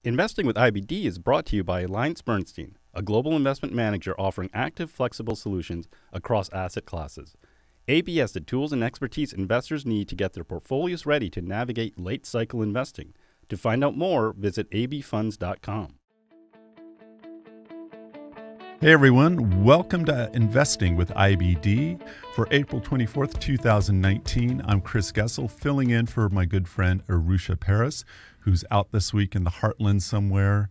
Investing with IBD is brought to you by AllianceBernstein, a global investment manager offering active, flexible solutions across asset classes. AB has the tools and expertise investors need to get their portfolios ready to navigate late-cycle investing. To find out more, visit abfunds.com. Hey everyone, welcome to Investing with IBD for April 24th, 2019. I'm Chris Gessel, filling in for my good friend Arusha Paris, who's out this week in the heartland somewhere.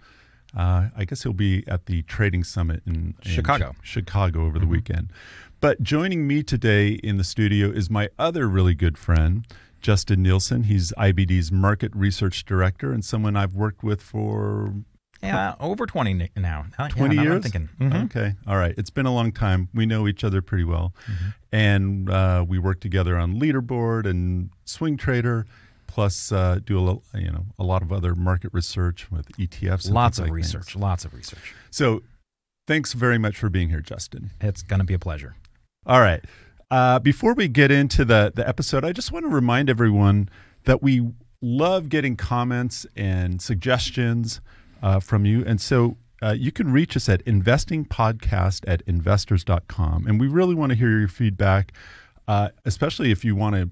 I guess he'll be at the Trading Summit in Chicago over the weekend. But joining me today in the studio is my other really good friend, Justin Nielsen. He's IBD's Market Research Director and someone I've worked with for... Yeah, over 20 now. 20 years? I'm thinking. Okay. All right. It's been a long time. We know each other pretty well. And we work together on Leaderboard and Swing Trader, plus do a lot of other market research with ETFs. And Lots of like research. things. Lots of research. So thanks very much for being here, Justin. It's going to be a pleasure. All right. Before we get into the episode, I just want to remind everyone that we love getting comments and suggestions from you. And so you can reach us at investingpodcast@investors.com. And we really want to hear your feedback, especially if you want to,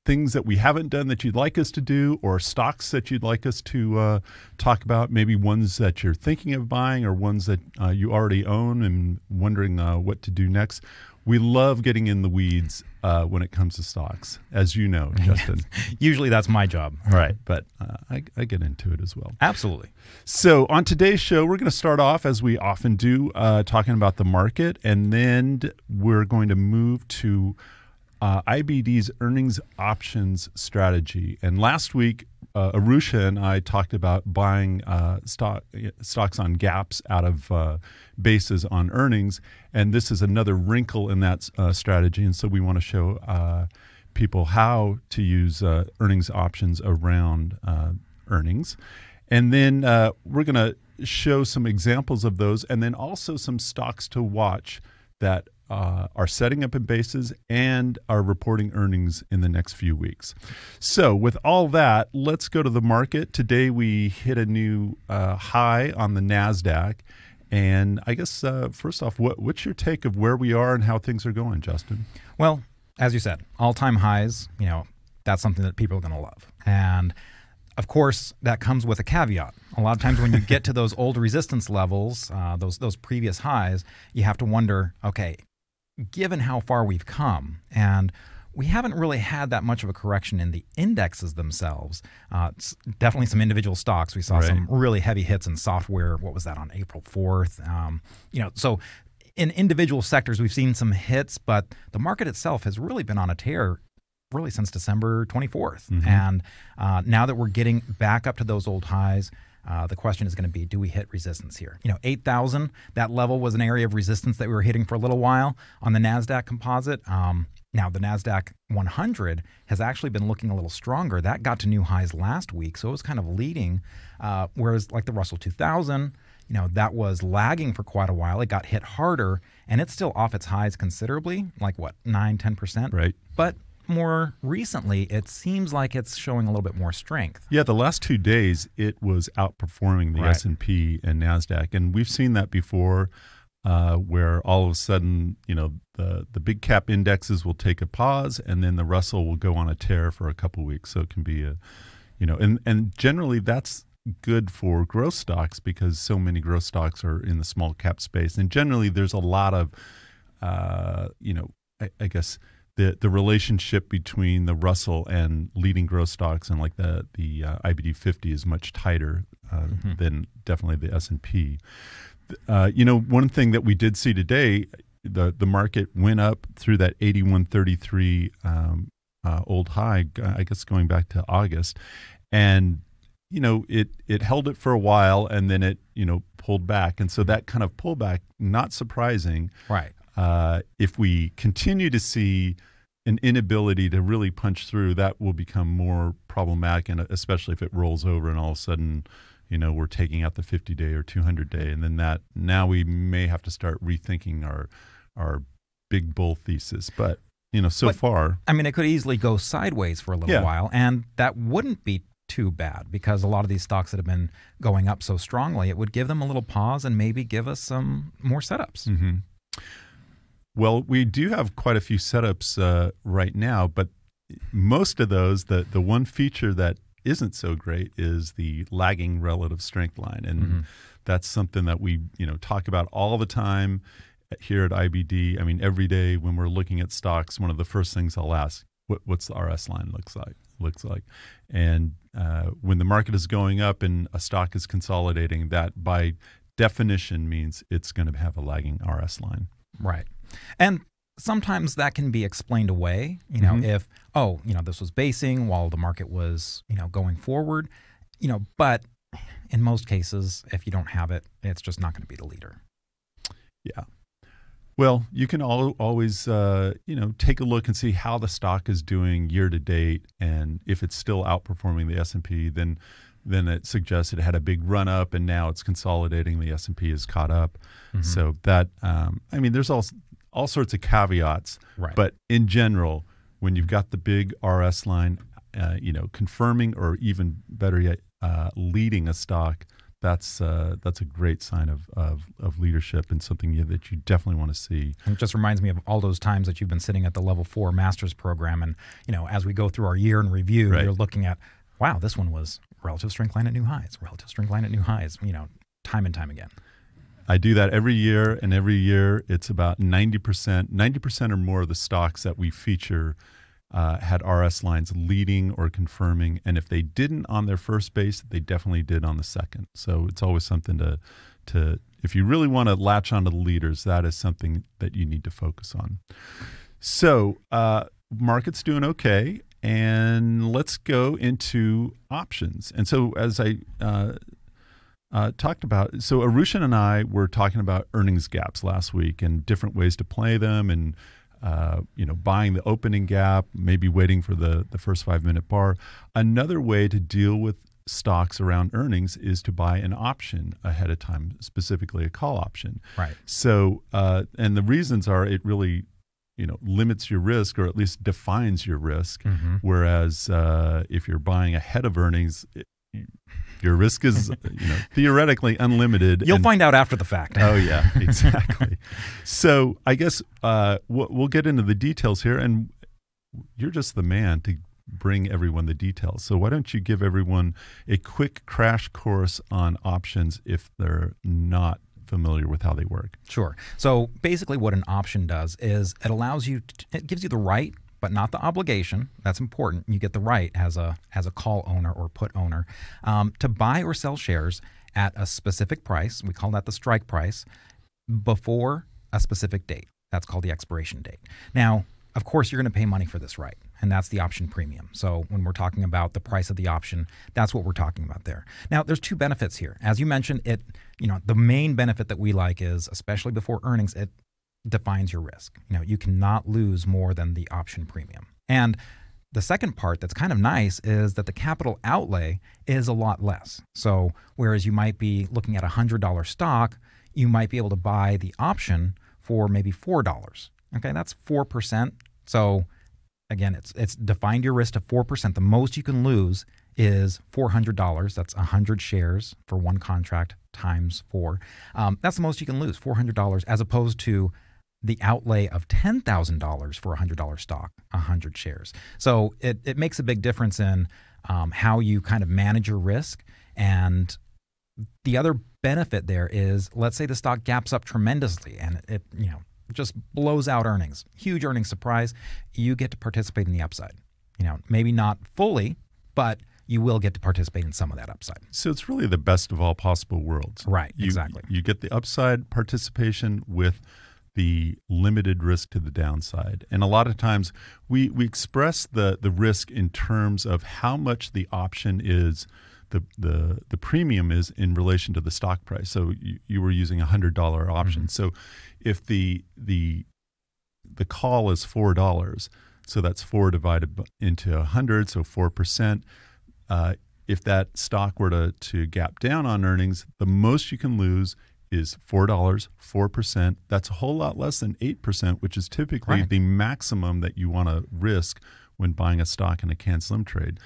things that we haven't done that you'd like us to do, or stocks that you'd like us to talk about, maybe ones that you're thinking of buying or ones that you already own and wondering what to do next. We love getting in the weeds when it comes to stocks, as you know, Justin. Usually that's my job. Right, but I get into it as well. Absolutely. So on today's show, we're going to start off, as we often do, talking about the market, and then we're going to move to IBD's earnings options strategy. And last week, Arusha and I talked about buying stocks on gaps out of bases on earnings, and this is another wrinkle in that strategy. And so we want to show people how to use earnings options around earnings. And then we're going to show some examples of those, and then also some stocks to watch that are setting up in bases and are reporting earnings in the next few weeks. So with all that, let's go to the market. Today we hit a new high on the NASDAQ. And I guess, first off, what's your take of where we are and how things are going, Justin? Well, as you said, all-time highs, that's something that people are going to love. And of course, that comes with a caveat. A lot of times when you get to those old resistance levels, those previous highs, you have to wonder, okay, given how far we've come, and we haven't really had that much of a correction in the indexes themselves. It's definitely some individual stocks. We saw some really heavy hits in software. What was that on April 4th? So in individual sectors, we've seen some hits, but the market itself has really been on a tear really since December 24th. And now that we're getting back up to those old highs, the question is going to be, do we hit resistance here? 8,000, that level was an area of resistance that we were hitting for a little while on the NASDAQ composite. Now, the NASDAQ 100 has actually been looking a little stronger. That got to new highs last week, so it was kind of leading. Whereas like the Russell 2000, that was lagging for quite a while. It got hit harder, and it's still off its highs considerably, like what, 9-10%? Right. But more recently, it seems like it's showing a little bit more strength. Yeah, the last 2 days, it was outperforming the S&P and NASDAQ. And we've seen that before where all of a sudden, the big cap indexes will take a pause and then the Russell will go on a tear for a couple of weeks. So it can be and generally that's good for growth stocks because so many growth stocks are in the small cap space. And generally there's a lot of, I guess, the relationship between the Russell and leading growth stocks and like the IBD 50 is much tighter than definitely the S&P. One thing that we did see today, the market went up through that 81.33 old high, I guess going back to August, and it held it for a while and then it pulled back, and so that kind of pullback, not surprising, right? If we continue to see an inability to really punch through, that will become more problematic, and especially if it rolls over and all of a sudden, we're taking out the 50-day or 200-day, and then now we may have to start rethinking our big bull thesis. But far, I mean, it could easily go sideways for a little while, and that wouldn't be too bad, because a lot of these stocks that have been going up so strongly, it would give them a little pause and maybe give us some more setups. Mm-hmm. Well, we do have quite a few setups right now, but most of those, the one feature that isn't so great is the lagging relative strength line, and that's something that we talk about all the time here at IBD. I mean, every day when we're looking at stocks, one of the first things I'll ask, what's the RS line looks like, and when the market is going up and a stock is consolidating, that by definition means it's going to have a lagging RS line. Right. And sometimes that can be explained away, if, this was basing while the market was, going forward, but in most cases, if you don't have it, it's just not going to be the leader. Yeah. Well, you can always, take a look and see how the stock is doing year to date. And if it's still outperforming the S&P, then it suggests it had a big run up and now it's consolidating. The S&P is caught up. So that, there's all sorts of caveats, right. But in general, when you've got the big RS line, confirming or even better yet, leading a stock, that's a great sign of leadership and something that you definitely want to see. It just reminds me of all those times that you've been sitting at the level 4 master's program, and as we go through our year in review, right. You're looking at, wow, this one was relative strength line at new highs, time and time again. I do that every year, and every year it's about 90% or more of the stocks that we feature had RS lines leading or confirming, and if they didn't on their first base, they definitely did on the second. So it's always something to if you really want to latch onto the leaders, that is something that you need to focus on. So market's doing okay, and let's go into options. And so as I talked about, so Arushan and I were talking about earnings gaps last week and different ways to play them, and buying the opening gap, maybe waiting for the first 5-minute bar. Another way to deal with stocks around earnings is to buy an option ahead of time, specifically a call option. Right. So, and the reasons are it really, limits your risk, or at least defines your risk. Whereas if you're buying ahead of earnings, your risk is, theoretically unlimited. You'll find out after the fact. Oh, yeah, exactly. So I guess we'll get into the details here, and you're just the man to bring everyone the details. So why don't you give everyone a quick crash course on options if they're not familiar with how they work? Sure. So basically what an option does is it gives you the right, but not the obligation. That's important. You get the right as a call owner or put owner to buy or sell shares at a specific price. We call that the strike price, before a specific date. That's called the expiration date. Now, of course, you're going to pay money for this right, and that's the option premium. So when we're talking about the price of the option, that's what we're talking about there. Now, there's two benefits here. As you mentioned, the main benefit that we like is, especially before earnings, it defines your risk. You cannot lose more than the option premium. And the second part that's kind of nice is that the capital outlay is a lot less. So whereas you might be looking at a $100 stock, you might be able to buy the option for maybe $4. Okay, that's 4%. So again, it's defined your risk to 4%. The most you can lose is $400. That's 100 shares for one contract times 4. That's the most you can lose, $400, as opposed to the outlay of $10,000 for a $100 stock, 100 shares. So it makes a big difference in how you kind of manage your risk. And the other benefit there is, let's say the stock gaps up tremendously and it just blows out earnings, huge earnings surprise, you get to participate in the upside. Maybe not fully, but you will get to participate in some of that upside. So it's really the best of all possible worlds. Right, exactly. You get the upside participation with the limited risk to the downside. And a lot of times we express the risk in terms of how much the option is, the premium is in relation to the stock price. So you were using a $100 option. So if the call is $4, so that's 4 divided into 100, so 4%. If that stock were to gap down on earnings, the most you can lose is $4, 4%. That's a whole lot less than 8%, which is typically right. the maximum that you want to risk when buying a stock in a canned slim trade.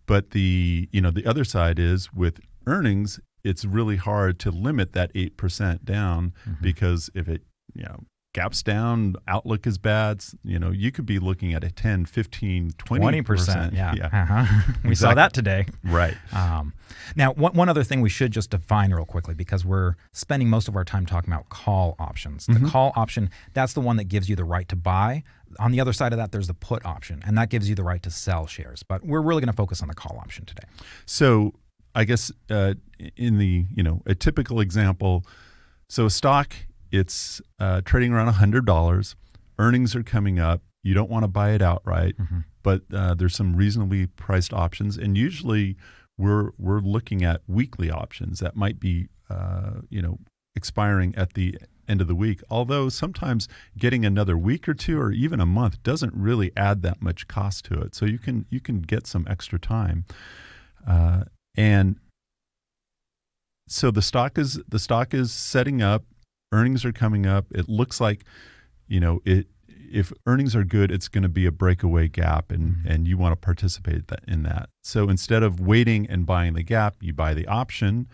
But the other side is with earnings, it's really hard to limit that 8% down because if it gaps down, outlook is bad, you could be looking at a 10, 15, 20%. Yeah. We saw that today. Right. Now, one other thing we should just define real quickly, because we're spending most of our time talking about call options. The call option, that's the one that gives you the right to buy. On the other side of that, there's the put option, and that gives you the right to sell shares. But we're really going to focus on the call option today. So I guess in the, a typical example, so a stock, it's trading around $100. Earnings are coming up. You don't want to buy it outright, but there's some reasonably priced options. And usually we're looking at weekly options that might be, expiring at the end of the week. Although sometimes getting another week or two or even a month doesn't really add that much cost to it. So you can get some extra time. And so the stock is setting up. Earnings are coming up. It looks like, if earnings are good, it's going to be a breakaway gap, and you want to participate in that. So instead of waiting and buying the gap, you buy the option,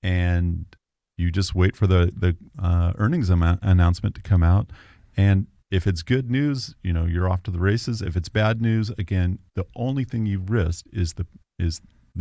and you just wait for the earnings announcement to come out. And if it's good news, you're off to the races. If it's bad news, again, the only thing you've risked is the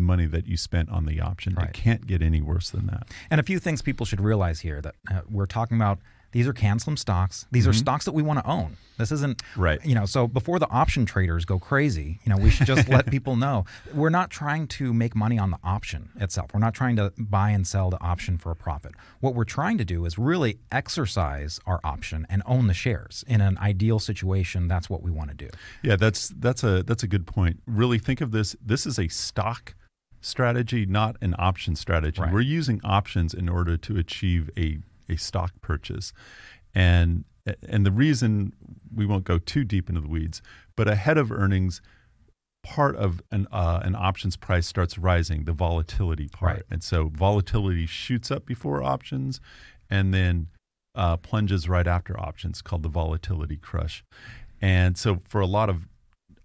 money that you spent on the option. Right. It can't get any worse than that. And a few things people should realize here that we're talking about. These are canned slim stocks. These are stocks that we want to own. This isn't, right. So before the option traders go crazy, we should just let people know we're not trying to make money on the option itself. We're not trying to buy and sell the option for a profit. What we're trying to do is really exercise our option and own the shares. In an ideal situation, that's what we want to do. Yeah, that's a good point. Really think of this. This is a stock strategy, not an option strategy. Right. We're using options in order to achieve a stock purchase. And the reason, we won't go too deep into the weeds, but ahead of earnings, part of an options price starts rising, the volatility part. Right. And so volatility shoots up before options and then plunges right after options, called the volatility crush. And so for a lot of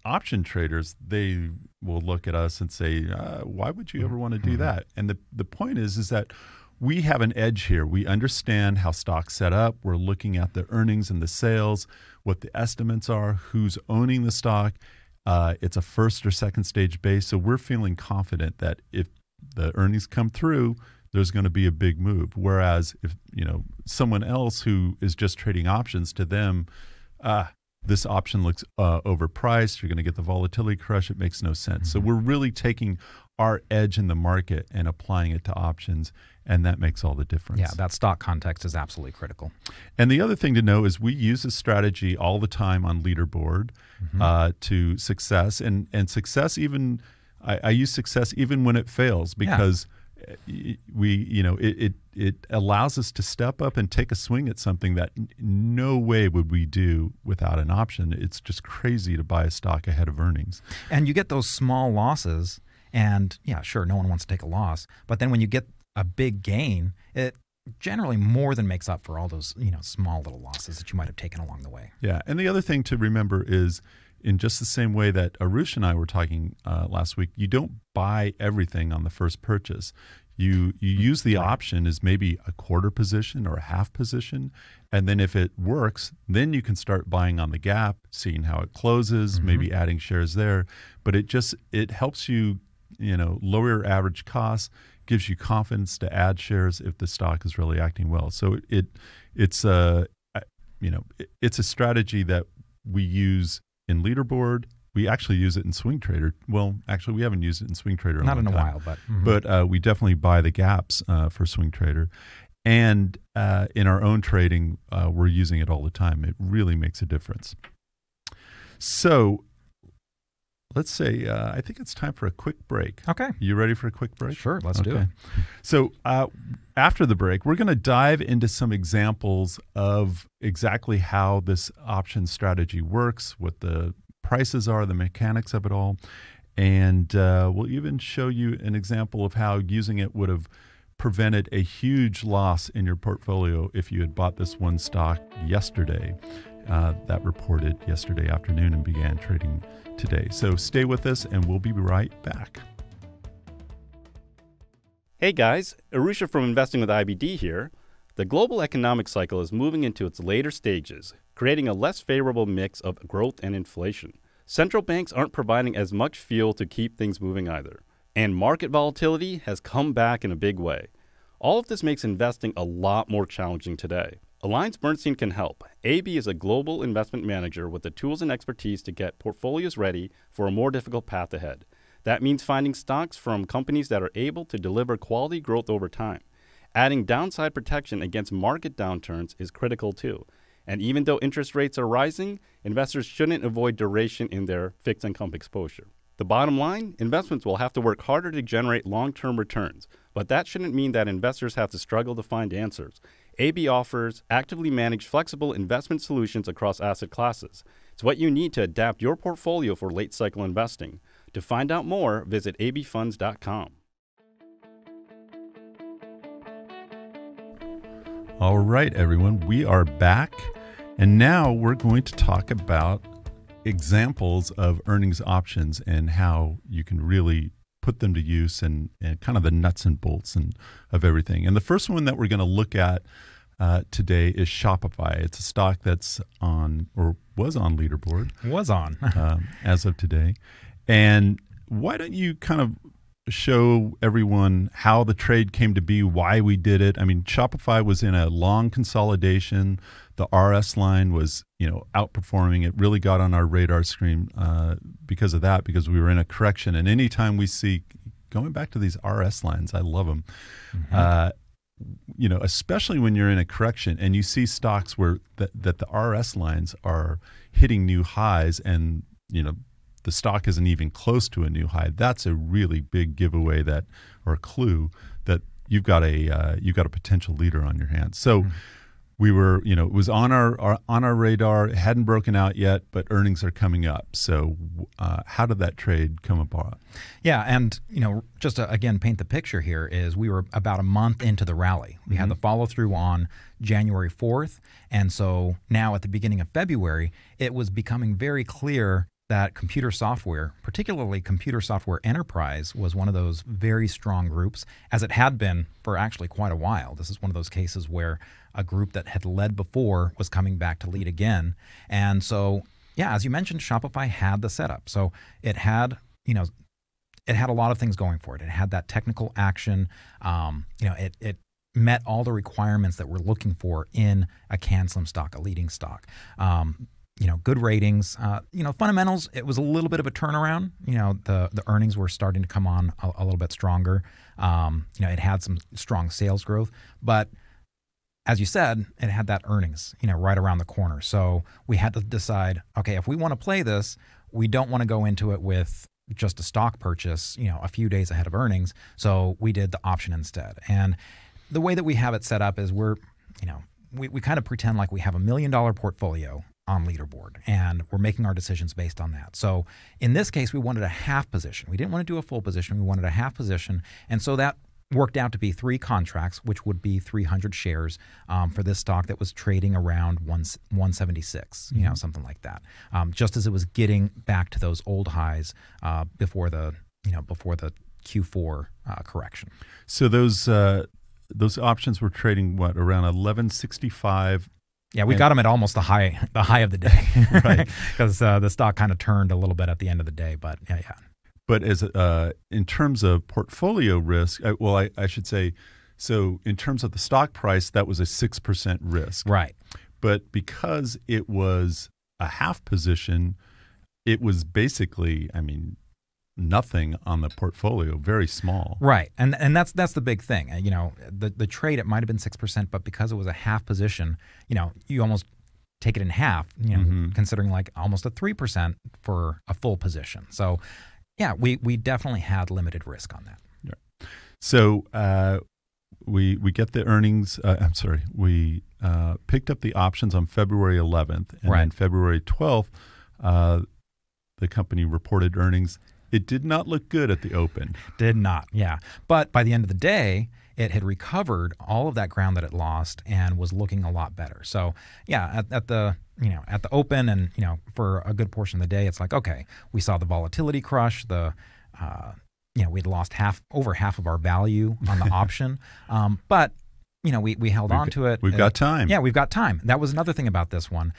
option traders, they will look at us and say, why would you ever want to do that? And the point is that we have an edge here. We understand how stocks set up. We're looking at the earnings and the sales, what the estimates are, who's owning the stock. It's a first or second stage base. So we're feeling confident that if the earnings come through, there's going to be a big move. Whereas if someone else who is just trading options, to them, this option looks overpriced. You're going to get the volatility crush. It makes no sense. So we're really taking our edge in the market and applying it to options, and that makes all the difference. Yeah, that stock context is absolutely critical. And the other thing to know is we use this strategy all the time on Leaderboard to success. And success, even I use success even when it fails, because it allows us to step up and take a swing at something that no way would we do without an option. It's just crazy to buy a stock ahead of earnings. And you get those small losses, and yeah, sure, no one wants to take a loss. But then when you get a big gain, it generally more than makes up for all those small little losses that you might have taken along the way. Yeah, and the other thing to remember is, in just the same way that Arush and I were talking last week, you don't buy everything on the first purchase. You use the option as maybe a quarter position or a half position, and then if it works, then you can start buying on the gap, seeing how it closes, maybe adding shares there. But it helps you, lower your average costs, gives you confidence to add shares if the stock is really acting well. So it's a strategy that we use in Leaderboard. We actually use it in Swing Trader. Well, actually, we haven't used it in Swing Trader not in a while, but but we definitely buy the gaps for Swing Trader, and in our own trading, we're using it all the time. It really makes a difference. So let's say I think it's time for a quick break. Okay, you ready for a quick break? Sure, let's do it. So after the break, we're going to dive into some examples of exactly how this option strategy works, what the prices are, the mechanics of it all, and we'll even show you an example of how using it would have prevented a huge loss in your portfolio if you had bought this one stock yesterday that reported yesterday afternoon and began trading today. So stay with us and we'll be right back. Hey guys, Arusha from Investing with IBD here. The global economic cycle is moving into its later stages, creating a less favorable mix of growth and inflation. Central banks aren't providing as much fuel to keep things moving either. And market volatility has come back in a big way. All of this makes investing a lot more challenging today. AllianceBernstein can help. AB is a global investment manager with the tools and expertise to get portfolios ready for a more difficult path ahead. That means finding stocks from companies that are able to deliver quality growth over time. Adding downside protection against market downturns is critical too. And even though interest rates are rising, investors shouldn't avoid duration in their fixed income exposure. The bottom line, investments will have to work harder to generate long-term returns, but that shouldn't mean that investors have to struggle to find answers. AB offers actively managed flexible investment solutions across asset classes. It's what you need to adapt your portfolio for late cycle investing. To find out more, visit abfunds.com. All right, everyone, we are back. And now we're going to talk about examples of earnings options and how you can really put them to use and kind of the nuts and bolts of everything. And the first one that we're going to look at today is Shopify. It's a stock that's on, or was on Leaderboard. Was on. As of today. And why don't you kind of show everyone how the trade came to be, why we did it? I mean, Shopify was in a long consolidation. The RS line was, outperforming. It really got on our radar screen because of that, because we were in a correction. And anytime we see, going back to these RS lines, I love them. Mm-hmm. Especially when you're in a correction and you see stocks where that the RS lines are hitting new highs and, the stock isn't even close to a new high. That's a really big giveaway or a clue that you've got a potential leader on your hands. So we were, it was on our radar. It hadn't broken out yet, but earnings are coming up. So how did that trade come about? Yeah, and just to again paint the picture here is we were about a month into the rally. We had the follow through on January 4th, and so now at the beginning of February, it was becoming very clear that computer software, particularly computer software enterprise, was one of those very strong groups, as it had been for actually quite a while. This is one of those cases where a group that had led before was coming back to lead again. And so, yeah, as you mentioned, Shopify had the setup. So it had, it had a lot of things going for it. It had that technical action. It met all the requirements that we're looking for in a CAN-SLIM stock, a leading stock. Good ratings, fundamentals, it was a little bit of a turnaround. The earnings were starting to come on a little bit stronger. It had some strong sales growth, but as you said, it had that earnings, right around the corner. So we had to decide, okay, if we want to play this, we don't want to go into it with just a stock purchase, a few days ahead of earnings. So we did the option instead. And the way that we have it set up is we kind of pretend like we have $1 million portfolio on Leaderboard, and we're making our decisions based on that. So in this case, we wanted a half position. We didn't want to do a full position. We wanted a half position. And so that worked out to be 3 contracts, which would be 300 shares for this stock that was trading around 176, something like that. Just as it was getting back to those old highs before the Q4 correction. So those options were trading around 1165. Yeah, we got them at almost the high of the day, right? Because the stock kind of turned a little bit at the end of the day, but yeah. But as in terms of portfolio risk, I should say, so in terms of the stock price, that was a 6% risk, right? But because it was a half position, it was basically, nothing on the portfolio, very small. Right, and that's the big thing. The trade, it might have been 6%, but because it was a half position, you almost take it in half, considering like almost a 3% for a full position. So yeah, we definitely had limited risk on that. Yeah. So we get the earnings. We picked up the options on February 11th, and then February 12th, the company reported earnings. It did not look good at the open. Did not, yeah. But by the end of the day, it had recovered all of that ground that it lost and was looking a lot better. So yeah, at the open and for a good portion of the day, it's like, okay, we saw the volatility crush. We'd lost over half of our value on the option, but we held on to it. We've got time. Yeah, we've got time. That was another thing about this one.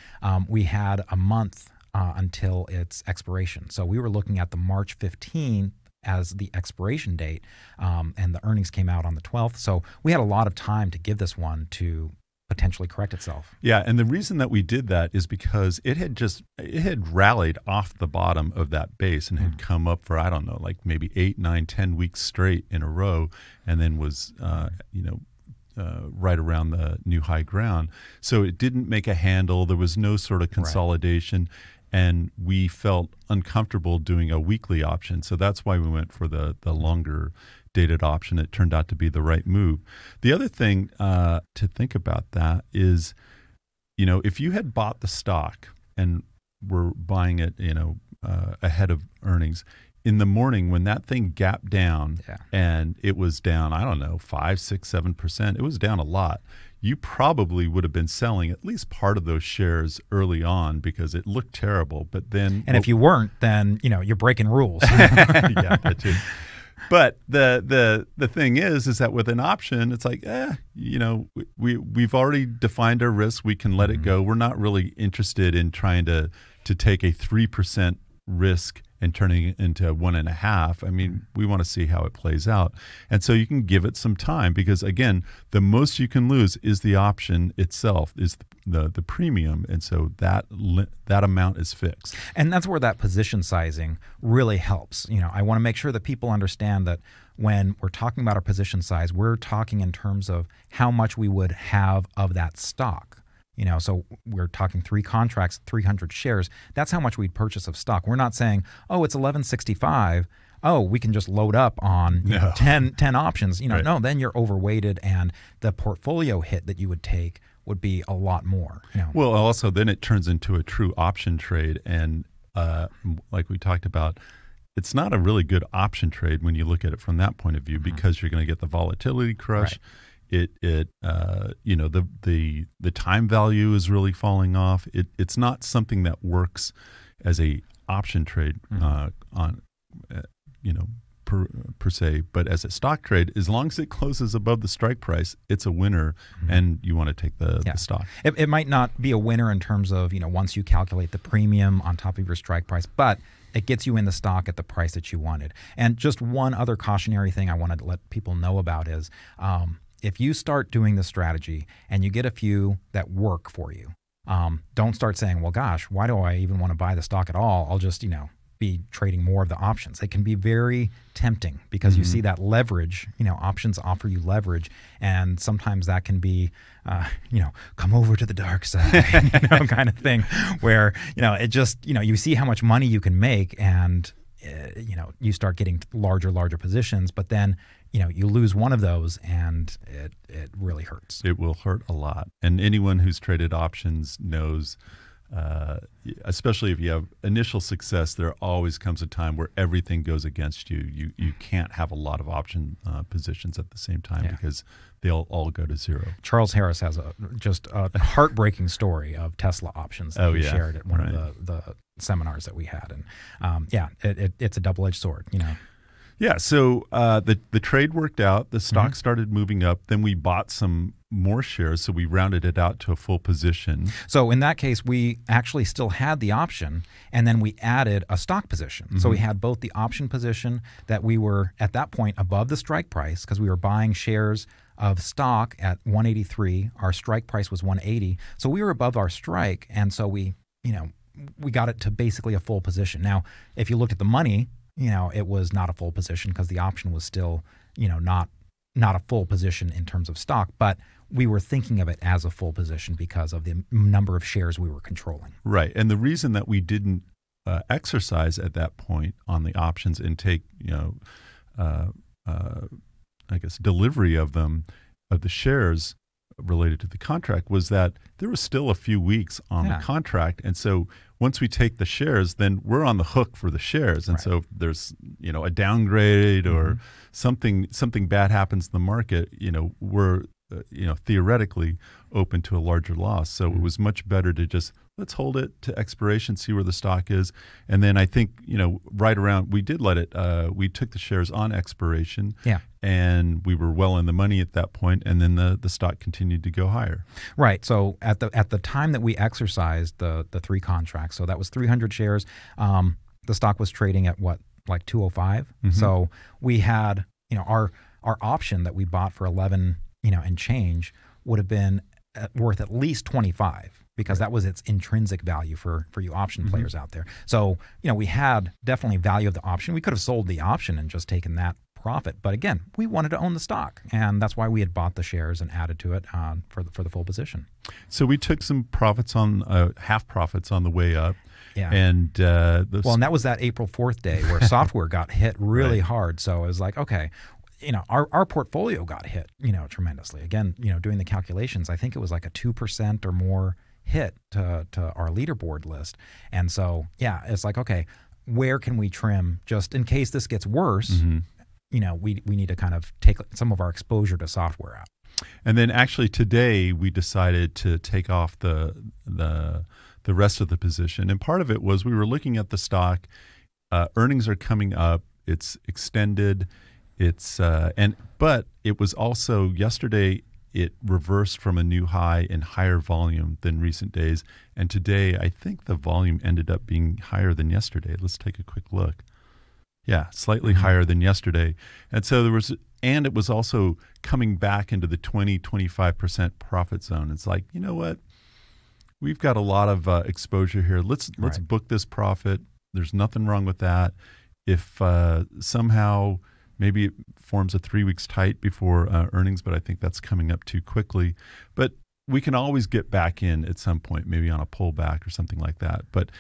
We had a month until its expiration. So we were looking at the March 15th as the expiration date, and the earnings came out on the 12th. So we had a lot of time to give this one to potentially correct itself. Yeah, and the reason that we did that is because it had rallied off the bottom of that base and had come up for, I don't know, like maybe 8, 9, 10 weeks straight in a row, and then was right around the new high ground. So it didn't make a handle. There was no sort of consolidation. Right. And we felt uncomfortable doing a weekly option. So that's why we went for the longer dated option. It turned out to be the right move. The other thing to think about that is, if you had bought the stock and were buying it, ahead of earnings, in the morning when that thing gapped down and it was down, I don't know, 5, 6, 7%, it was down a lot. You probably would have been selling at least part of those shares early on because it looked terrible. But then, if you weren't, then you're breaking rules. Yeah, that too. But the thing is that with an option, it's like, we've already defined our risk. We can let it go. We're not really interested in trying to take a 3% risk and turning it into 1.5. I mean, we want to see how it plays out. And so you can give it some time because, again, the most you can lose is the option itself, is the premium. And so that amount is fixed. And that's where that position sizing really helps. I want to make sure that people understand that when we're talking about our position size, we're talking in terms of how much we would have of that stock. So we're talking 3 contracts, 300 shares. That's how much we'd purchase of stock. We're not saying, oh, it's $11.65. Oh, we can just load up on 10 options. Right. No, then you're overweighted, and the portfolio hit that you would take would be a lot more. Well, also then it turns into a true option trade, and like we talked about, it's not a really good option trade when you look at it from that point of view because you're going to get the volatility crush. Right. The time value is really falling off. It's not something that works as a option trade per se, but as a stock trade, as long as it closes above the strike price, it's a winner, and you want to take the stock. It might not be a winner in terms of once you calculate the premium on top of your strike price, but it gets you in the stock at the price that you wanted. And just one other cautionary thing I wanted to let people know about is, if you start doing the strategy and you get a few that work for you, don't start saying, well, gosh, why do I even want to buy the stock at all? I'll just, be trading more of the options. It can be very tempting because you see that leverage, options offer you leverage. And sometimes that can be, come over to the dark side, kind of thing where, it just, you see how much money you can make and, you start getting larger positions, but then, you lose one of those and it really hurts. It will hurt a lot. And anyone who's traded options knows, especially if you have initial success, there always comes a time where everything goes against you. You can't have a lot of option positions at the same time because they'll all go to zero. Charles Harris has just a heartbreaking story of Tesla options that he shared at one of the seminars that we had. And it's a double-edged sword, Yeah, so the trade worked out. The stock started moving up. Then we bought some more shares, so we rounded it out to a full position. So in that case, we actually still had the option, and then we added a stock position. So we had both the option position that we were at that point above the strike price because we were buying shares of stock at 183. Our strike price was 180. So we were above our strike, and so we got it to basically a full position. Now, if you looked at the money, it was not a full position because the option was still, not a full position in terms of stock, but we were thinking of it as a full position because of the number of shares we were controlling. Right. And the reason that we didn't exercise at that point on the options and take, delivery of them, of the shares, related to the contract was that there was still a few weeks on the contract. And so once we take the shares, then we're on the hook for the shares. And so if there's, a downgrade or something bad happens in the market, we're, theoretically open to a larger loss. So it was much better to just let's hold it to expiration, see where the stock is. And then I think, right around, we did let it, we took the shares on expiration. Yeah. And we were well in the money at that point, and then the stock continued to go higher. Right. So at the time that we exercised the 3 contracts, so that was 300 shares, the stock was trading at what, like 205? So we had, our option that we bought for 11, and change would have been worth at least 25 because that was its intrinsic value for you option players out there. So, we had definitely value of the option. We could have sold the option and just taken that profit. But again, we wanted to own the stock, and that's why we had bought the shares and added to it for the full position. So we took some profits on half profits on the way up. Yeah. And and that was that April 4th day where software got hit really hard. So it was like, okay, our portfolio got hit, tremendously. Again, doing the calculations, I think it was like a 2% or more hit to our leaderboard list. And so, it's like, okay, where can we trim just in case this gets worse? We need to kind of take some of our exposure to software out. And then actually today we decided to take off the rest of the position. And part of it was we were looking at the stock. Earnings are coming up. It's extended. But it was also yesterday it reversed from a new high in higher volume than recent days. And today I think the volume ended up being higher than yesterday. Let's take a quick look. Yeah, slightly higher than yesterday. And so it was also coming back into the 20-25% profit zone. It's like, you know what? We've got a lot of exposure here. Let's book this profit. There's nothing wrong with that. If somehow maybe it forms a 3 weeks tight before earnings, but I think that's coming up too quickly. But we can always get back in at some point, maybe on a pullback or something like that. But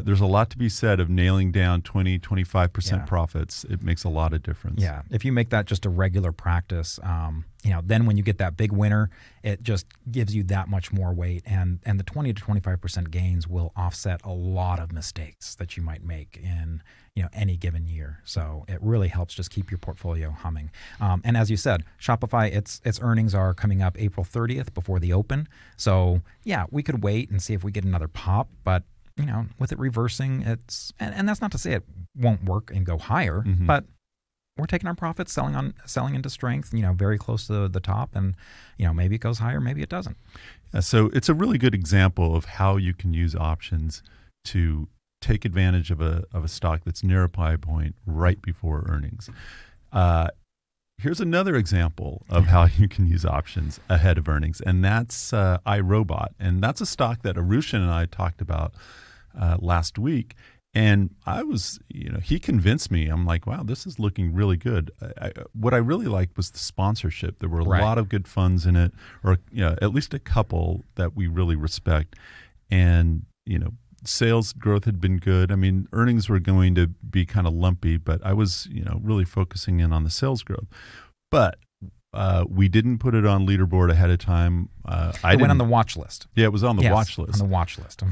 there's a lot to be said of nailing down 20-25% profits. It makes a lot of difference. Yeah, if you make that just a regular practice, then when you get that big winner, it just gives you that much more weight, and the 20-25% gains will offset a lot of mistakes that you might make in any given year. So it really helps just keep your portfolio humming. And as you said, Shopify, its earnings are coming up April 30th before the open. So yeah, we could wait and see if we get another pop, but with it reversing, and that's not to say it won't work and go higher, but we're taking our profits, selling into strength, very close to the top, and maybe it goes higher, maybe it doesn't. Yeah, so it's a really good example of how you can use options to take advantage of a stock that's near a buy point right before earnings. Here's another example of how you can use options ahead of earnings, and that's iRobot, and that's a stock that Arushan and I talked about last week. And I was, he convinced me. I'm like, wow, this is looking really good. What I really liked was the sponsorship. There were a lot of good funds in it, or at least a couple that we really respect. And, sales growth had been good. I mean, earnings were going to be kind of lumpy, but I was, really focusing in on the sales growth. But we didn't put it on leaderboard ahead of time. It went on the watch list. Yeah, it was on the watch list. On the watch list.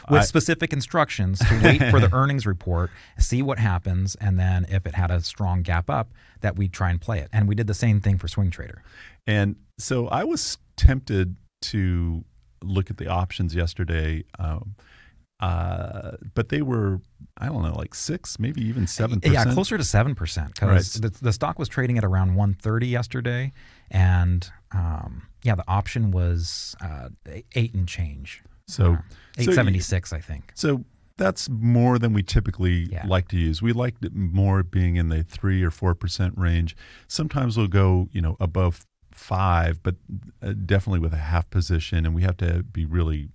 With specific instructions to wait for the earnings report, see what happens, and then if it had a strong gap up, that we'd try and play it. And we did the same thing for Swing Trader. And so I was tempted to look at the options yesterday, but they were, I don't know, like 6, maybe even 7%. Yeah, closer to 7%, because the stock was trading at around 130 yesterday, and the option was 8 and change. So 876, I think. So that's more than we typically like to use. We like it more being in the 3 or 4% range. Sometimes we'll go, above 5, but definitely with a half position, and we have to be really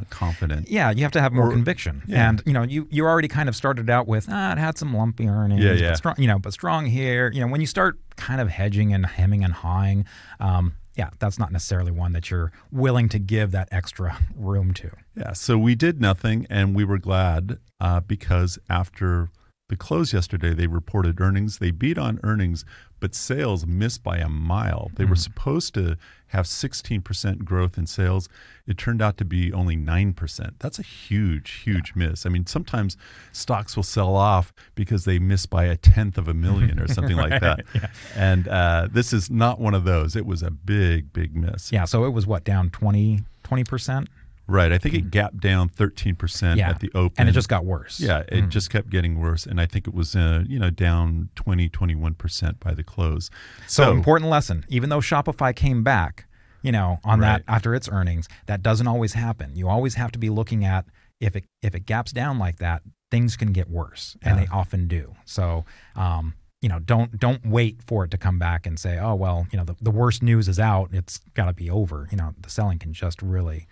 confident. Yeah, you have to have more conviction. Yeah. And you already kind of started out with it had some lumpy earnings. Yeah. But strong, but strong here. When you start kind of hedging and hemming and hawing, that's not necessarily one that you're willing to give that extra room to. Yeah. So we did nothing, and we were glad because after the close yesterday, they reported earnings. They beat on earnings, but sales missed by a mile. They were supposed to have 16% growth in sales. It turned out to be only 9%. That's a huge, huge miss. I mean, sometimes stocks will sell off because they miss by 1/10 or something like that. Yeah. And this is not one of those. It was a big, big miss. Yeah, so it was what, down 20%? Right. I think it gapped down 13% at the open. And it just got worse. Yeah, it just kept getting worse. And I think it was, down 21% by the close. So important lesson. Even though Shopify came back, on that after its earnings, that doesn't always happen. You always have to be looking at if it gaps down like that, things can get worse, and they often do. So, don't wait for it to come back and say, oh, well, the worst news is out. It's got to be over. The selling can just really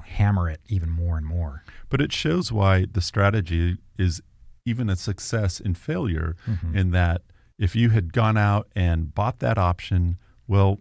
hammer it even more and more. But it shows why the strategy is even a success in failure, in that if you had gone out and bought that option, well,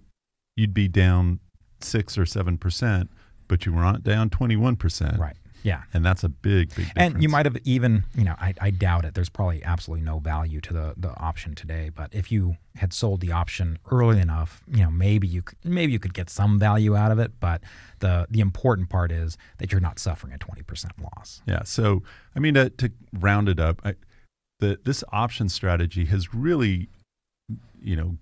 you'd be down 6 or 7%, but you were not down 21%. Right. Yeah. And that's a big, big difference. And you might have even, I doubt it. There's probably absolutely no value to the option today. But if you had sold the option early enough, maybe you could get some value out of it. But the important part is that you're not suffering a 20% loss. Yeah. So, I mean, to round it up, this option strategy has really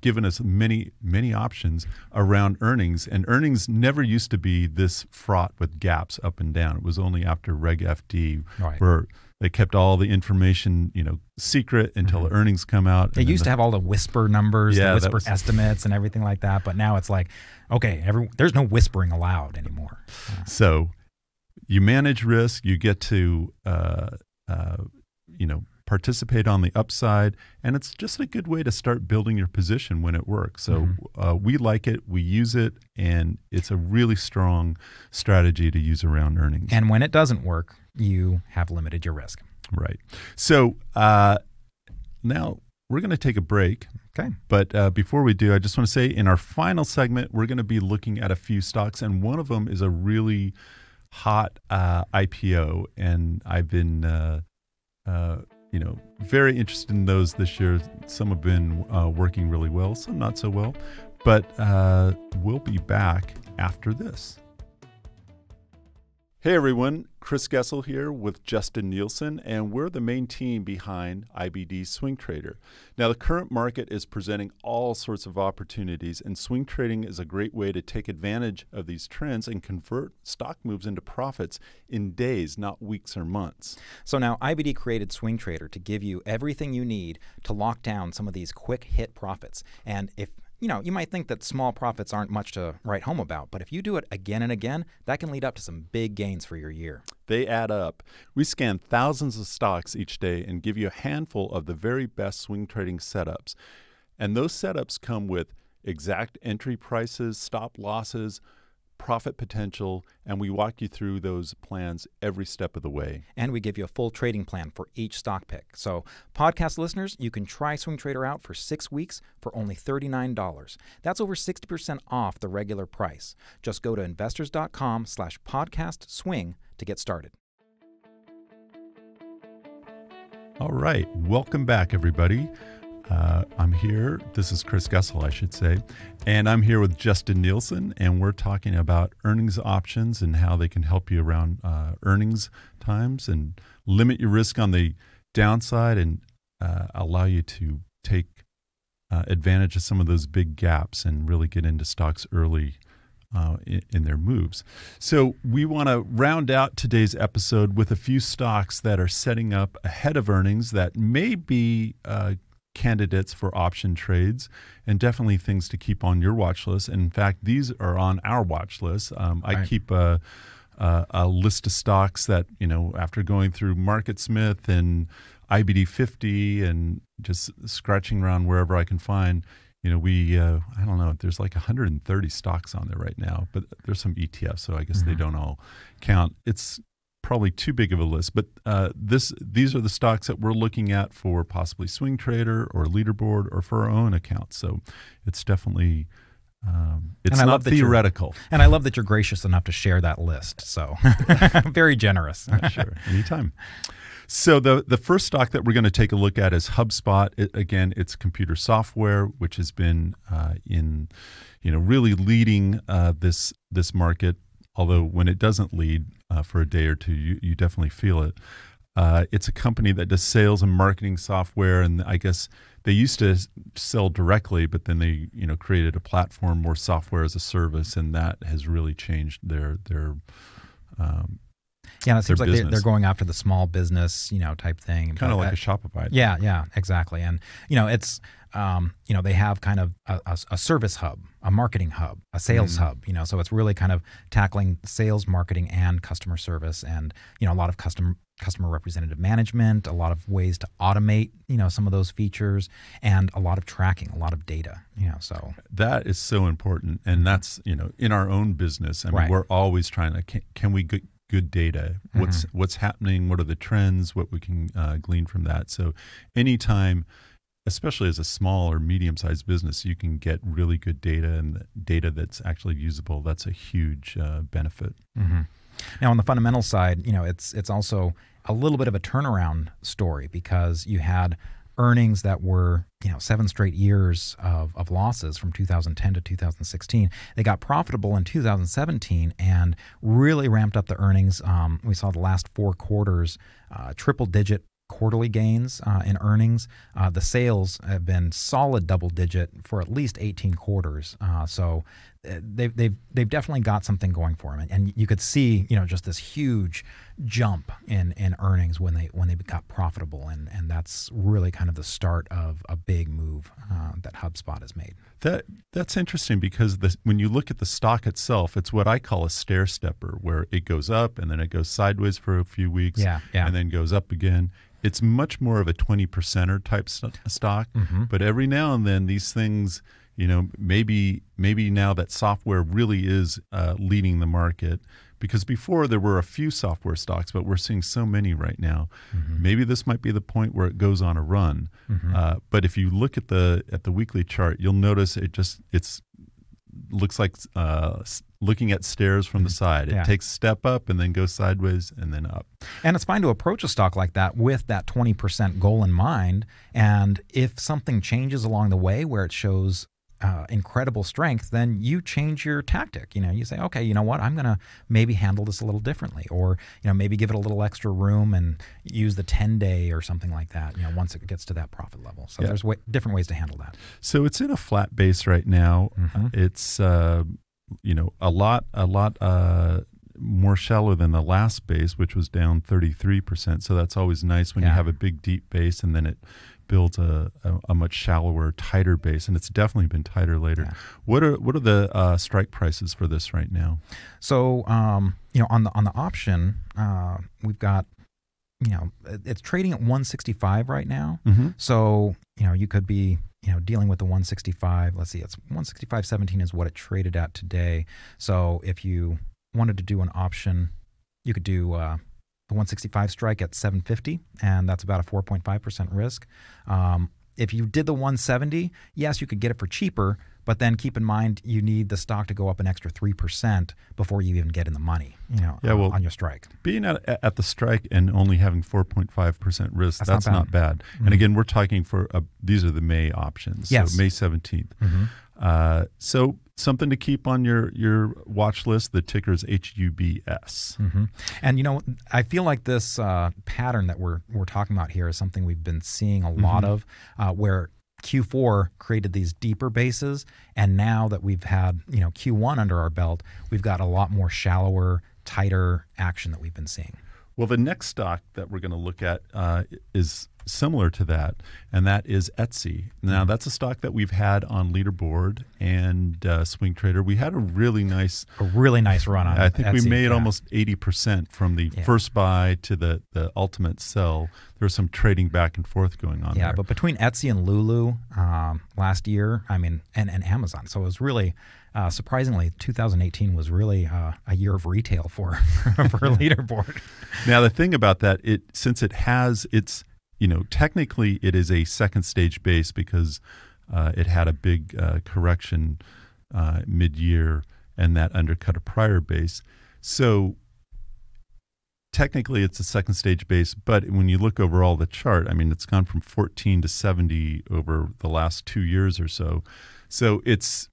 given us many, many options around earnings. And earnings never used to be this fraught with gaps up and down. It was only after Reg FD where they kept all the information, secret until the earnings come out. They used to have all the whisper numbers, the whisper estimates and everything like that. But now it's like, okay, there's no whispering allowed anymore. So you manage risk, you get to, participate on the upside, and it's just a good way to start building your position when it works. So we like it, we use it, and it's a really strong strategy to use around earnings. And when it doesn't work, you have limited your risk. Right. So now we're going to take a break. Okay. But before we do, I just want to say in our final segment, we're going to be looking at a few stocks, and one of them is a really hot IPO, and I've been very interested in those this year. Some have been working really well, some not so well. But we'll be back after this. Hey everyone, Chris Gessel here with Justin Nielsen, and we're the main team behind IBD Swing Trader. Now, the current market is presenting all sorts of opportunities, and swing trading is a great way to take advantage of these trends and convert stock moves into profits in days, not weeks or months. So now IBD created Swing Trader to give you everything you need to lock down some of these quick hit profits. And if you might think that small profits aren't much to write home about, but if you do it again and again, that can lead up to some big gains for your year. They add up. We scan thousands of stocks each day and give you a handful of the very best swing trading setups. And those setups come with exact entry prices, stop losses, profit potential, and we walk you through those plans every step of the way. And we give you a full trading plan for each stock pick. So podcast listeners, you can try Swing Trader out for 6 weeks for only $39. That's over 60% off the regular price. Just go to investors.com/podcastswing to get started. All right. Welcome back, everybody. I'm here. This is Chris Gessel, I should say. And I'm here with Justin Nielsen, and we're talking about earnings options and how they can help you around earnings times and limit your risk on the downside and allow you to take advantage of some of those big gaps and really get into stocks early in their moves. So we want to round out today's episode with a few stocks that are setting up ahead of earnings that may be candidates for option trades, and definitely things to keep on your watch list. And in fact, these are on our watch list. I keep a list of stocks that, after going through MarketSmith and IBD 50 and just scratching around wherever I can find, I don't know, there's like 130 stocks on there right now, but there's some ETFs, so I guess they don't all count. It's probably too big of a list, but these are the stocks that we're looking at for possibly Swing Trader or Leaderboard or for our own accounts. So it's definitely It's And I not love that you're- theoretical. And I love that you're gracious enough to share that list. So very generous. Sure, anytime. So the first stock that we're going to take a look at is Hubspot. Again, it's computer software, which has been really leading this market. Although when it doesn't lead for a day or two, you definitely feel it. It's a company that does sales and marketing software, and I guess they used to sell directly, but then they created a platform, more software as a service, and that has really changed their Yeah, it seems like business. they're going after the small business, type thing. Kind of like a Shopify. Yeah, exactly. And it's they have kind of a service hub, a marketing hub, a sales hub. So it's really kind of tackling sales, marketing, and customer service, and a lot of customer representative management, a lot of ways to automate some of those features, and a lot of tracking, a lot of data. So that is so important, and that's in our own business. I mean, Right. we're always trying to can we get good data? What's happening? What are the trends? What we can glean from that? So anytime, especially as a small or medium-sized business, you can get really good data and data that's actually usable. That's a huge benefit. Now, on the fundamental side, it's also a little bit of a turnaround story, because you had earnings that were 7 straight years of losses from 2010 to 2016. They got profitable in 2017 and really ramped up the earnings. We saw the last 4 quarters triple-digit quarterly gains in earnings. The sales have been solid double-digit for at least 18 quarters. So they've definitely got something going for them, and you could see just this huge jump in earnings when they got profitable, and that's really kind of the start of a big move that HubSpot has made. That's interesting, because when you look at the stock itself, it's what I call a stair stepper, where it goes up and then it goes sideways for a few weeks, and then goes up again. It's much more of a 20%er type stock, but every now and then these things, maybe now that software really is leading the market, because before there were a few software stocks, but we're seeing so many right now. Maybe this might be the point where it goes on a run. But if you look at the weekly chart, you'll notice it's looks like looking at stairs from the side. It takes a step up and then goes sideways and then up. And it's fine to approach a stock like that with that 20% goal in mind. And if something changes along the way where it shows incredible strength, then you change your tactic. You say, okay, you know what? I'm going to maybe handle this a little differently, or maybe give it a little extra room and use the 10-day or something like that. Once it gets to that profit level. So there's different ways to handle that. So it's in a flat base right now. It's a lot more shallow than the last base, which was down 33%. So that's always nice when you have a big deep base and then it builds a much shallower, tighter base, and it's definitely been tighter later. What are the strike prices for this right now? So on the option, we've got it's trading at 165 right now. So you could be dealing with the 165. Let's see, it's 165.17 is what it traded at today. So if you wanted to do an option, you could do the 165 strike at 750, and that's about a 4.5% risk. If you did the 170, yes, you could get it for cheaper, but then keep in mind you need the stock to go up an extra 3% before you even get in the money, on your strike. Being at the strike and only having 4.5% risk, that's not bad. And again, we're talking for these are the May options, so May 17th. So something to keep on your watch list. The ticker is HUBS. And I feel like this pattern that we're talking about here is something we've been seeing a lot of, where Q4 created these deeper bases, and now that we've had Q1 under our belt, we've got a lot more shallower, tighter action that we've been seeing. Well, the next stock that we're going to look at is similar to that, and that is Etsy. Now, that's a stock that we've had on Leaderboard and Swing Trader. We had a really nice run on. I think Etsy, we made almost 80% from the first buy to the ultimate sell. There was some trading back and forth going on there. Yeah, but between Etsy and Lulu last year, and Amazon, so it was really surprisingly, 2018 was really a year of retail for Leaderboard. Now, the thing about that, since it's technically it is a second stage base because it had a big correction mid-year, and that undercut a prior base. So technically it's a second stage base, but when you look overall the chart, I mean, it's gone from 14 to 70 over the last 2 years or so. So it's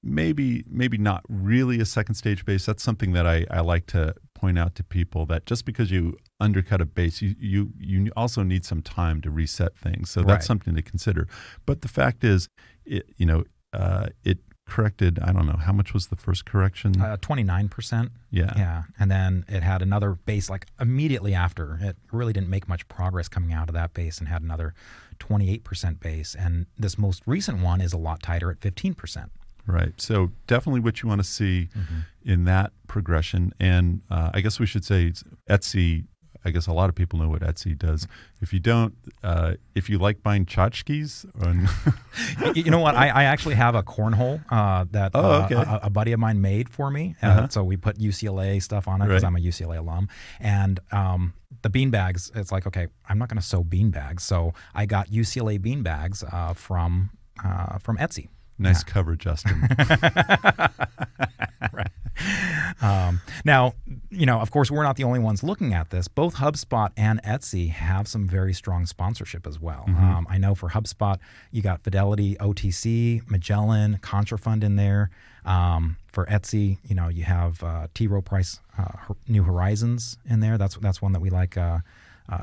maybe not really a second stage base. That's something that I like to point out to people, that just because you undercut a base, you also need some time to reset things. So that's something to consider. But the fact is, it corrected, I don't know, how much was the first correction? 29%. Yeah. And then it had another base like immediately after. It really didn't make much progress coming out of that base, and had another 28% base. And this most recent one is a lot tighter at 15%. Right. So definitely what you want to see in that progression. And I guess we should say Etsy, I guess a lot of people know what Etsy does. If you don't, if you like buying tchotchkes. You know what? I actually have a cornhole that a buddy of mine made for me. So we put UCLA stuff on it because I'm a UCLA alum. And the bean bags, it's like, okay, I'm not going to sew bean bags. So I got UCLA bean bags from Etsy. Nice cover, Justin. Right. Now, of course, we're not the only ones looking at this. Both HubSpot and Etsy have some very strong sponsorship as well. I know for HubSpot, you got Fidelity, OTC, Magellan, Contrafund in there. For Etsy, you have T. Rowe Price, New Horizons in there. That's one that we like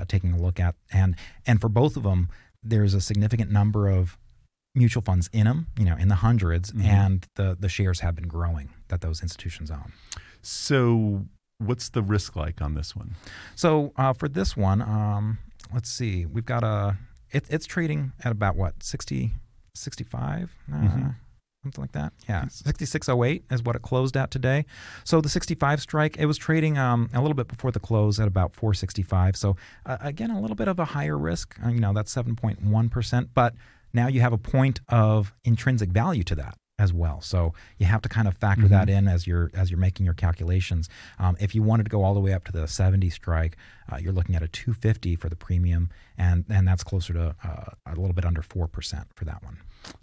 taking a look at. And for both of them, there's a significant number of mutual funds in them, in the hundreds, and the shares have been growing that those institutions own. So what's the risk like on this one? So for this one, let's see, we've got it's trading at about what, 60, 65, something like that. Yeah, 66.08 is what it closed at today. So the 65 strike, it was trading a little bit before the close at about 465. So again, a little bit of a higher risk. That's 7.1%, but now you have a point of intrinsic value to that as well. So you have to kind of factor that in as you're making your calculations. If you wanted to go all the way up to the 70 strike, you're looking at a 250 for the premium, and that's closer to a little bit under 4% for that one.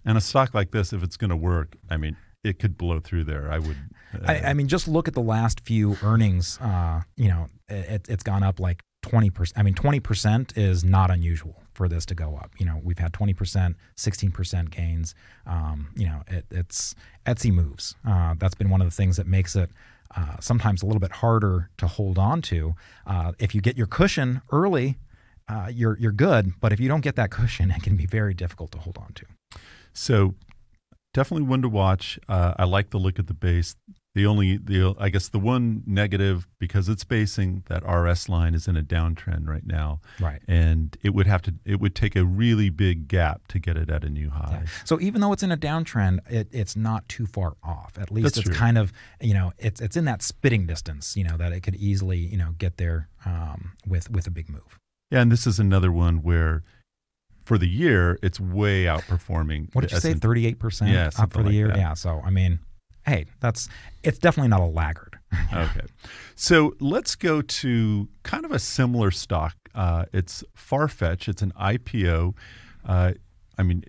And a stock like this, if it's going to work, I mean, it could blow through there. I would. I mean, just look at the last few earnings. It's gone up like 20%. I mean, 20% is not unusual for this to go up. We've had 20%, 16% gains. It's Etsy moves. That's been one of the things that makes it sometimes a little bit harder to hold on to. If you get your cushion early, you're good. But if you don't get that cushion, it can be very difficult to hold on to. So definitely one to watch. I like the look at the base. I guess the one negative, because it's basing, that RS line is in a downtrend right now. Right. And it would take a really big gap to get it at a new high. Yeah. So even though it's in a downtrend, it's not too far off. At least That's it's true. kind of, it's in that spitting distance, that it could easily, get there with a big move. Yeah, and this is another one where for the year, it's way outperforming. What did you say, 38% up for the year? That. Yeah, so I mean, hey, it's definitely not a laggard. Okay. So let's go to kind of a similar stock. It's Farfetch. It's an IPO. I mean,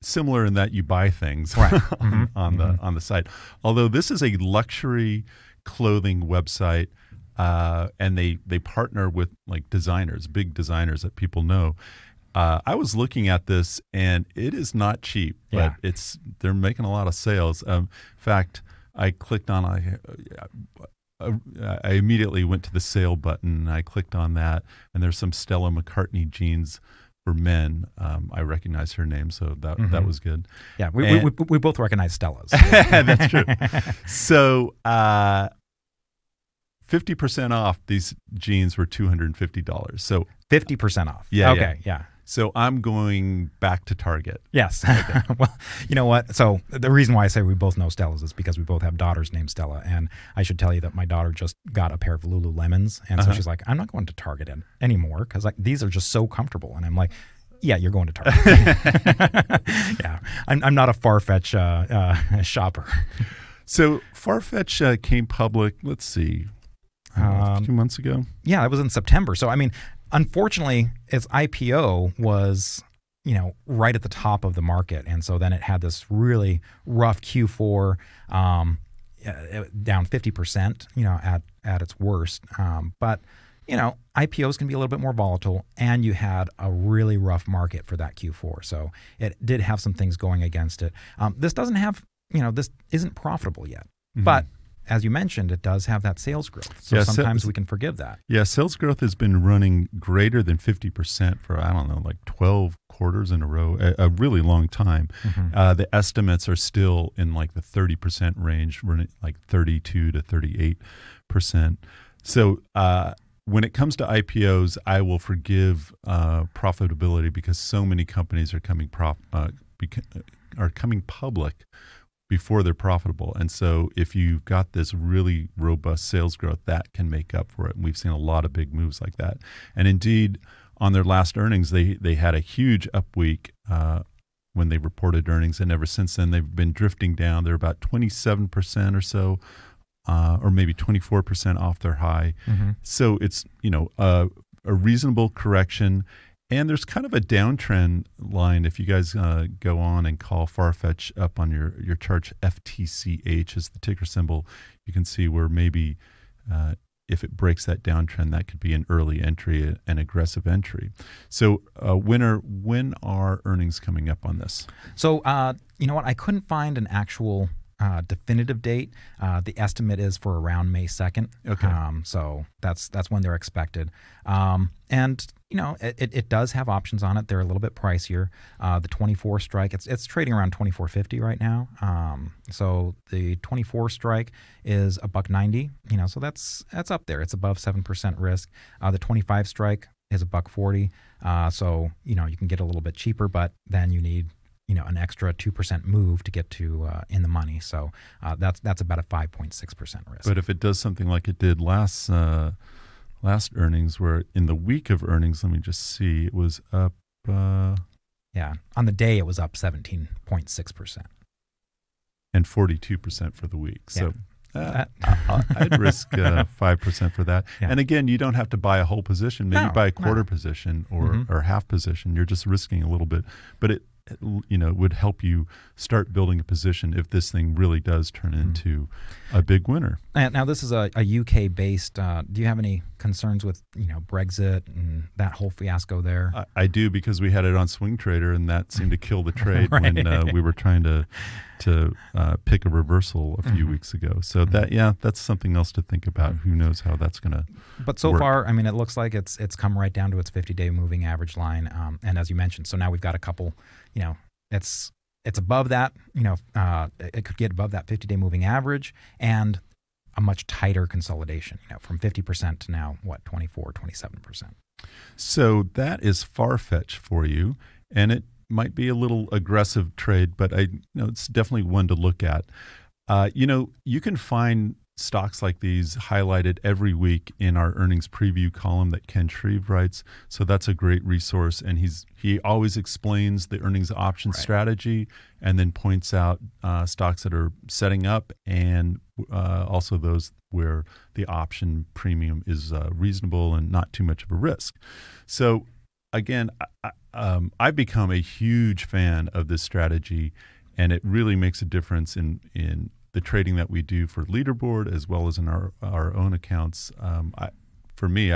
similar in that you buy things on the site. Although this is a luxury clothing website, and they partner with like designers, big designers that people know. I was looking at this, and it is not cheap, but they're making a lot of sales. In fact, I clicked on I immediately went to the sale button. And I clicked on that, and there's some Stella McCartney jeans for men. I recognize her name, so that was good. Yeah, we both recognize Stella's. That's true. So 50% off these jeans were $250. So 50% off. Yeah. Okay. Yeah. So I'm going back to Target. Yes. Okay. Well, you know what? So the reason why I say we both know Stella's is because we both have daughters named Stella. And I should tell you that my daughter just got a pair of Lululemons. And so she's like, I'm not going to Target anymore because these are just so comfortable. And I'm like, yeah, you're going to Target. Yeah. I'm not a Farfetch shopper. So Farfetch came public, let's see, a few months ago. Yeah, it was in September. So, I mean, unfortunately, its IPO was right at the top of the market. And so then it had this really rough Q4, down 50%, at its worst. But IPOs can be a little bit more volatile, and you had a really rough market for that Q4. So it did have some things going against it. This doesn't have, this isn't profitable yet. Mm-hmm. But as you mentioned, it does have that sales growth. So sometimes we can forgive that. Yeah, sales growth has been running greater than 50% for, I don't know, like 12 quarters in a row, a really long time. Mm-hmm. The estimates are still in like the 30% range, running like 32 to 38%. So when it comes to IPOs, I will forgive profitability because so many companies are coming public before they're profitable. And so if you've got this really robust sales growth, that can make up for it. And we've seen a lot of big moves like that. And indeed, on their last earnings, they had a huge up week when they reported earnings. And ever since then, they've been drifting down. They're about 27% or so, or maybe 24% off their high. Mm-hmm. So it's, a reasonable correction. And there's kind of a downtrend line. If you guys go on and call Farfetch up on your charts, FTCH is the ticker symbol, you can see where maybe if it breaks that downtrend, that could be an early entry, an aggressive entry. So when are earnings coming up on this? So you know what? I couldn't find an actual definitive date. The estimate is for around May 2nd. Okay. So that's when they're expected. And it does have options on it. They're a little bit pricier. The 24 strike, it's trading around $24.50 right now. So the 24 strike is $1.90. So that's up there. It's above 7% risk. The 25 strike is $1.40. So you can get a little bit cheaper, but then you need an extra 2% move to get to in the money. So that's about a 5.6% risk. But if it does something like it did last earnings, where in the week of earnings, let me just see, it was up. Yeah, on the day it was up 17.6%. And 42% for the week. Yeah. So I'd risk 5% for that. Yeah. And again, you don't have to buy a whole position. Maybe buy a quarter position or half position. You're just risking a little bit. But it would help you start building a position if this thing really does turn into a big winner. Now, this is a UK-based. Do you have any concerns with Brexit and that whole fiasco there? I do, because we had it on Swing Trader, and that seemed to kill the trade Right. when we were trying to pick a reversal a few weeks ago. So that's something else to think about. Who knows how that's going to But so work. far, I mean, it looks like it's come right down to its 50-day moving average line. And as you mentioned, so now we've got a couple, it's above that, it could get above that 50-day moving average, and a much tighter consolidation, from 50% to now, 24, 27%. So that is Farfetch for you, and it might be a little aggressive trade, but it's definitely one to look at. You can find stocks like these highlighted every week in our earnings preview column that Ken Shreve writes. So that's a great resource, and he always explains the earnings option strategy, and then points out stocks that are setting up, and also those where the option premium is reasonable and not too much of a risk. So again, I've become a huge fan of this strategy, and it really makes a difference in the trading that we do for Leaderboard as well as in our own accounts. For me,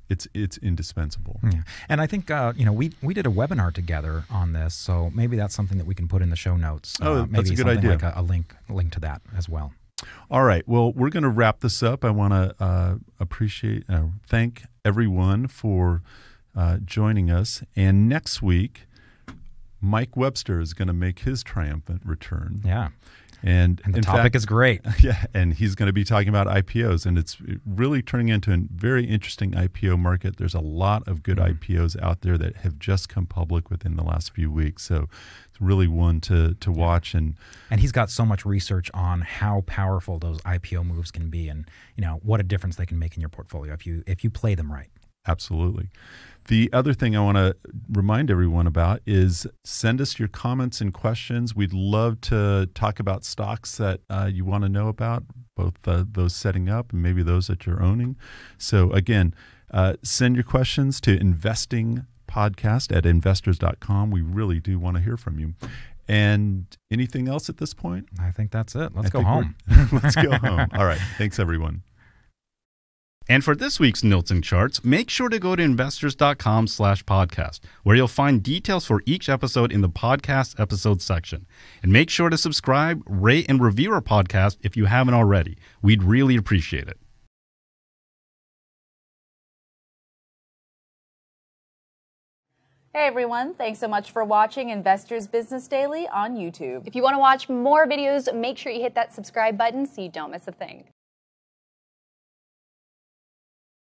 it's indispensable. Yeah. And I think we did a webinar together on this, so maybe that's something that we can put in the show notes. That's maybe a good something idea. like a link to that as well. All right. Well, we're going to wrap this up. I want to thank everyone for joining us. And next week, Mike Webster is going to make his triumphant return. Yeah. And the topic is great. Yeah, and he's going to be talking about IPOs, and it's really turning into a very interesting IPO market. There's a lot of good IPOs out there that have just come public within the last few weeks, so it's really one to watch. And he's got so much research on how powerful those IPO moves can be, and what a difference they can make in your portfolio if you play them right. Absolutely. The other thing I want to remind everyone about is send us your comments and questions. We'd love to talk about stocks that you want to know about, both those setting up and maybe those that you're owning. So again, send your questions to investingpodcast podcast@investors.com. We really do want to hear from you. And anything else at this point? I think that's it. Let's go home. Let's go home. All right. Thanks, everyone. And for this week's notes and charts, make sure to go to investors.com/podcast, where you'll find details for each episode in the podcast episode section. And make sure to subscribe, rate, and review our podcast if you haven't already. We'd really appreciate it. Hey everyone, thanks so much for watching Investors Business Daily on YouTube. If you want to watch more videos, make sure you hit that subscribe button so you don't miss a thing.